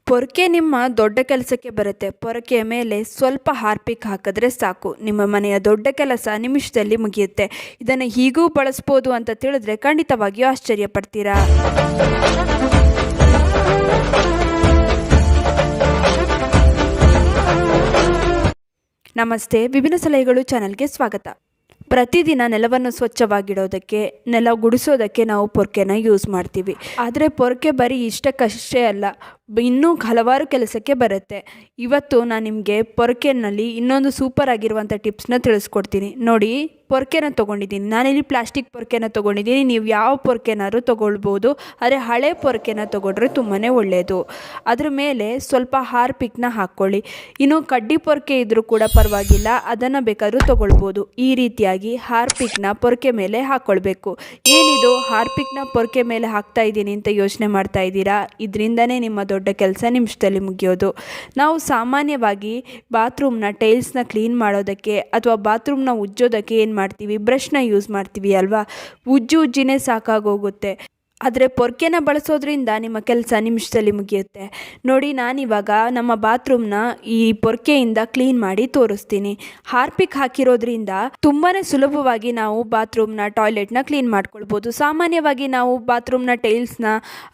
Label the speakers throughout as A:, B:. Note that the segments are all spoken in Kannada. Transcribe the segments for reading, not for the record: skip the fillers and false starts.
A: ಪೊರಕೆ ನಿಮ್ಮ ದೊಡ್ಡ ಕೆಲಸಕ್ಕೆ ಬರುತ್ತೆ. ಪೊರಕೆಯ ಮೇಲೆ ಸ್ವಲ್ಪ ಹಾರ್ಪಿಕ್ ಹಾಕಿದ್ರೆ ಸಾಕು, ನಿಮ್ಮ ಮನೆಯ ದೊಡ್ಡ ಕೆಲಸ ನಿಮಿಷದಲ್ಲಿ ಮುಗಿಯುತ್ತೆ. ಇದನ್ನು ಹೀಗೂ ಬಳಸ್ಬೋದು ಅಂತ ತಿಳಿದ್ರೆ ಖಂಡಿತವಾಗಿಯೂ ಆಶ್ಚರ್ಯ ಪಡ್ತೀರಾ. ನಮಸ್ತೆ, ವಿಭಿನ್ನ ಸಲಹೆಗಳು ಚಾನಲ್ಗೆ ಸ್ವಾಗತ. ಪ್ರತಿದಿನ ನೆಲವನ್ನು ಸ್ವಚ್ಛವಾಗಿಡೋದಕ್ಕೆ, ನೆಲ ಗುಡಿಸೋದಕ್ಕೆ ನಾವು ಪೊರಕೆನ ಯೂಸ್ ಮಾಡ್ತೀವಿ. ಆದರೆ ಪೊರಕೆ ಬರೀ ಇಷ್ಟಕ್ಕಷ್ಟೇ ಅಲ್ಲ, ಇನ್ನೂ ಹಲವಾರು ಕೆಲಸಕ್ಕೆ ಬರುತ್ತೆ. ಇವತ್ತು ನಾನು ನಿಮಗೆ ಪೊರಕೆನಲ್ಲಿ ಇನ್ನೊಂದು ಸೂಪರ್ ಆಗಿರುವಂಥ ಟಿಪ್ಸ್ನ ತಿಳಿಸ್ಕೊಡ್ತೀನಿ. ನೋಡಿ, ಪೊರಕೆನ ತೊಗೊಂಡಿದ್ದೀನಿ. ನಾನಿಲ್ಲಿ ಪ್ಲಾಸ್ಟಿಕ್ ಪೊರಕೆನ ತೊಗೊಂಡಿದ್ದೀನಿ. ನೀವು ಯಾವ ಪೊರಕೆನಾದ್ರೂ ತೊಗೊಳ್ಬೋದು, ಆದರೆ ಹಳೆ ಪೊರಕೆನ ತೊಗೊಂಡ್ರೆ ತುಂಬಾ ಒಳ್ಳೆಯದು. ಅದ್ರ ಮೇಲೆ ಸ್ವಲ್ಪ ಹಾರ್ಪಿಕ್ನ ಹಾಕ್ಕೊಳ್ಳಿ. ಇನ್ನು ಕಡ್ಡಿ ಪೊರಕೆ ಇದ್ದರೂ ಕೂಡ ಪರವಾಗಿಲ್ಲ, ಅದನ್ನು ಬೇಕಾದರೂ ತೊಗೊಳ್ಬೋದು. ಈ ರೀತಿಯಾಗಿ ಹಾರ್ಪಿಕ್ನ ಪೊರಕೆ ಮೇಲೆ ಹಾಕ್ಕೊಳ್ಬೇಕು. ಏನಿದು ಹಾರ್ಪಿಕ್ನ ಪೊರಕೆ ಮೇಲೆ ಹಾಕ್ತಾ ಇದ್ದೀನಿ ಅಂತ ಯೋಚನೆ ಮಾಡ್ತಾ ಇದ್ದೀರಾ? ಇದರಿಂದನೇ ನಿಮ್ಮ ದೊಡ್ಡ ಕೆಲಸ ನಿಮಿಷದಲ್ಲಿ ಮುಗಿಯೋದು. ನಾವು ಸಾಮಾನ್ಯವಾಗಿ ಬಾತ್ರೂಮ್ನ ಟೈಲ್ಸ್ನ ಕ್ಲೀನ್ ಮಾಡೋದಕ್ಕೆ ಅಥವಾ ಬಾತ್ರೂಮ್ನ ಉಜ್ಜೋದಕ್ಕೆ ಏನು ಮಾಡ್ತೀವಿ, ಬ್ರಷ್ನ ಯೂಸ್ ಮಾಡ್ತೀವಿ ಅಲ್ವಾ. ಉಜ್ಜಿನೇ ಸಾಕಾಗೋಗುತ್ತೆ. ಆದರೆ ಪೊರಕೆನ ಬಳಸೋದ್ರಿಂದ ನಿಮ್ಮ ಕೆಲಸ ನಿಮಿಷದಲ್ಲಿ ಮುಗಿಯುತ್ತೆ. ನೋಡಿ, ನಾನಿವಾಗ ನಮ್ಮ ಬಾತ್ರೂಮ್ನ ಈ ಪೊರಕೆಯಿಂದ ಕ್ಲೀನ್ ಮಾಡಿ ತೋರಿಸ್ತೀನಿ. ಹಾರ್ಪಿಕ್ ಹಾಕಿರೋದ್ರಿಂದ ತುಂಬಾ ಸುಲಭವಾಗಿ ನಾವು ಬಾತ್ರೂಮ್ನ ಟಾಯ್ಲೆಟ್ನ ಕ್ಲೀನ್ ಮಾಡ್ಕೊಳ್ಬೋದು. ಸಾಮಾನ್ಯವಾಗಿ ನಾವು ಬಾತ್ರೂಮ್ನ ಟೈಲ್ಸ್ನ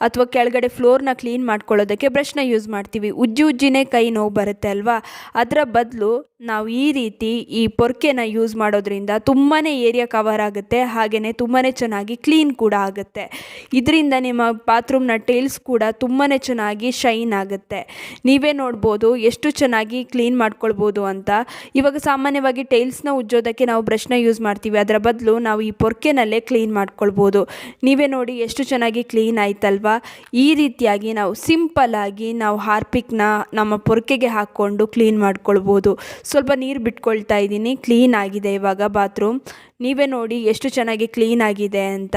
A: ಅಥವಾ ಕೆಳಗಡೆ ಫ್ಲೋರ್ನ ಕ್ಲೀನ್ ಮಾಡ್ಕೊಳ್ಳೋದಕ್ಕೆ ಬ್ರಷ್ನ ಯೂಸ್ ಮಾಡ್ತೀವಿ. ಉಜ್ಜಿನೇ ಕೈ ನೋವು ಬರುತ್ತೆ ಅಲ್ವಾ. ಅದರ ಬದಲು ನಾವು ಈ ರೀತಿ ಈ ಪೊರಕೆನ ಯೂಸ್ ಮಾಡೋದ್ರಿಂದ ತುಂಬಾ ಏರಿಯಾ ಕವರ್ ಆಗುತ್ತೆ, ಹಾಗೆಯೇ ತುಂಬಾ ಚೆನ್ನಾಗಿ ಕ್ಲೀನ್ ಕೂಡ ಆಗುತ್ತೆ. ಇದರಿಂದ ನಿಮ್ಮ ಬಾತ್ರೂಮ್ನ ಟೈಲ್ಸ್ ಕೂಡ ತುಂಬಾ ಚೆನ್ನಾಗಿ ಶೈನ್ ಆಗುತ್ತೆ. ನೀವೇ ನೋಡ್ಬೋದು ಎಷ್ಟು ಚೆನ್ನಾಗಿ ಕ್ಲೀನ್ ಮಾಡ್ಕೊಳ್ಬೋದು ಅಂತ. ಇವಾಗ ಸಾಮಾನ್ಯವಾಗಿ ಟೈಲ್ಸ್ನ ಉಜ್ಜೋದಕ್ಕೆ ನಾವು ಬ್ರಷ್ನ ಯೂಸ್ ಮಾಡ್ತೀವಿ, ಅದರ ಬದಲು ನಾವು ಈ ಪೊರಕೆನಲ್ಲೇ ಕ್ಲೀನ್ ಮಾಡ್ಕೊಳ್ಬೋದು. ನೀವೇ ನೋಡಿ ಎಷ್ಟು ಚೆನ್ನಾಗಿ ಕ್ಲೀನ್ ಆಯ್ತಲ್ವಾ. ಈ ರೀತಿಯಾಗಿ ನಾವು ಸಿಂಪಲ್ಲಾಗಿ ನಾವು ಹಾರ್ಪಿಕ್ನ ನಮ್ಮ ಪೊರಕೆಗೆ ಹಾಕ್ಕೊಂಡು ಕ್ಲೀನ್ ಮಾಡ್ಕೊಳ್ಬೋದು. ಸ್ವಲ್ಪ ನೀರು ಬಿಟ್ಕೊಳ್ತಾ ಇದ್ದೀನಿ. ಕ್ಲೀನ್ ಆಗಿದೆ ಇವಾಗ ಬಾತ್ರೂಮ್. ನೀವೇ ನೋಡಿ ಎಷ್ಟು ಚೆನ್ನಾಗಿ ಕ್ಲೀನ್ ಆಗಿದೆ ಅಂತ.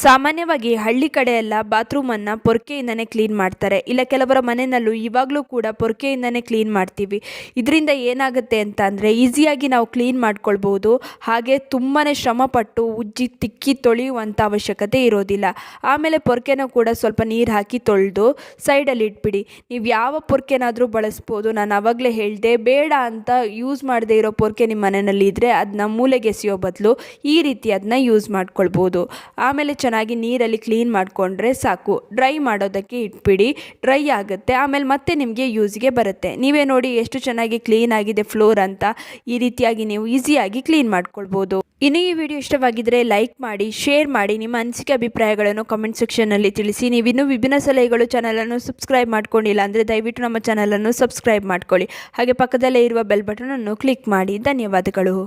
A: ಸಾಮಾನ್ಯವಾಗಿ ಹಳ್ಳಿ ಕಡೆ ಎಲ್ಲ ಬಾತ್ರೂಮನ್ನು ಪೊರಕೆಯಿಂದನೇ ಕ್ಲೀನ್ ಮಾಡ್ತಾರೆ, ಇಲ್ಲ ಕೆಲವರ ಮನೆಯಲ್ಲೂ ಇವಾಗಲೂ ಕೂಡ ಪೊರಕೆಯಿಂದನೇ ಕ್ಲೀನ್ ಮಾಡ್ತೀವಿ. ಇದರಿಂದ ಏನಾಗುತ್ತೆ ಅಂತ ಅಂದರೆ ಈಸಿಯಾಗಿ ನಾವು ಕ್ಲೀನ್ ಮಾಡ್ಕೊಳ್ಬೋದು. ಹಾಗೆ ತುಂಬಾ ಶ್ರಮಪಟ್ಟು ಉಜ್ಜಿ ತಿಕ್ಕಿ ತೊಳೆಯುವಂಥ ಅವಶ್ಯಕತೆ ಇರೋದಿಲ್ಲ. ಆಮೇಲೆ ಪೊರಕೆನ ಕೂಡ ಸ್ವಲ್ಪ ನೀರು ಹಾಕಿ ತೊಳೆದು ಸೈಡಲ್ಲಿ ಇಟ್ಬಿಡಿ. ನೀವು ಯಾವ ಪೊರಕೆನಾದರೂ ಬಳಸ್ಬೋದು. ನಾನು ಆವಾಗಲೇ ಹೇಳಿದೆ, ಬೇಡ ಅಂತ ಯೂಸ್ ಮಾಡದೇ ಇರೋ ಪೊರಕೆ ನಿಮ್ಮ ಮನೆಯಲ್ಲಿ ಇದ್ದರೆ ಅದನ್ನ ಮೂಲೆಗೆ ಎಸೆಯೋ ಬದಲು ಈ ರೀತಿ ಅದನ್ನ ಯೂಸ್ ಮಾಡ್ಕೊಳ್ಬೋದು. ಆಮೇಲೆ ಚೆನ್ನಾಗಿ ನೀರಲ್ಲಿ ಕ್ಲೀನ್ ಮಾಡಿಕೊಂಡ್ರೆ ಸಾಕು. ಡ್ರೈ ಮಾಡೋದಕ್ಕೆ ಇಟ್ಬಿಡಿ, ಡ್ರೈ ಆಗುತ್ತೆ. ಆಮೇಲೆ ಮತ್ತೆ ನಿಮಗೆ ಯೂಸ್ಗೆ ಬರುತ್ತೆ. ನೀವೇ ನೋಡಿ ಎಷ್ಟು ಚೆನ್ನಾಗಿ ಕ್ಲೀನ್ ಆಗಿದೆ ಫ್ಲೋರ್ ಅಂತ. ಈ ರೀತಿಯಾಗಿ ನೀವು ಈಸಿಯಾಗಿ ಕ್ಲೀನ್ ಮಾಡ್ಕೊಳ್ಬೋದು. ಇನ್ನು ಈ ವಿಡಿಯೋ ಇಷ್ಟವಾಗಿದ್ದರೆ ಲೈಕ್ ಮಾಡಿ, ಶೇರ್ ಮಾಡಿ, ನಿಮ್ಮ ಅನಿಸಿಕೆ ಅಭಿಪ್ರಾಯಗಳನ್ನು ಕಮೆಂಟ್ ಸೆಕ್ಷನ್ನಲ್ಲಿ ತಿಳಿಸಿ. ನೀವಿನ್ನೂ ವಿಭಿನ್ನ ಸಲಹೆಗಳು ಚಾನಲನ್ನು ಸಬ್ಸ್ಕ್ರೈಬ್ ಮಾಡ್ಕೊಂಡಿಲ್ಲ ಅಂದರೆ ದಯವಿಟ್ಟು ನಮ್ಮ ಚಾನಲನ್ನು ಸಬ್ಸ್ಕ್ರೈಬ್ ಮಾಡ್ಕೊಳ್ಳಿ. ಹಾಗೆ ಪಕ್ಕದಲ್ಲೇ ಇರುವ ಬೆಲ್ ಬಟನನ್ನು ಕ್ಲಿಕ್ ಮಾಡಿ. ಧನ್ಯವಾದಗಳು.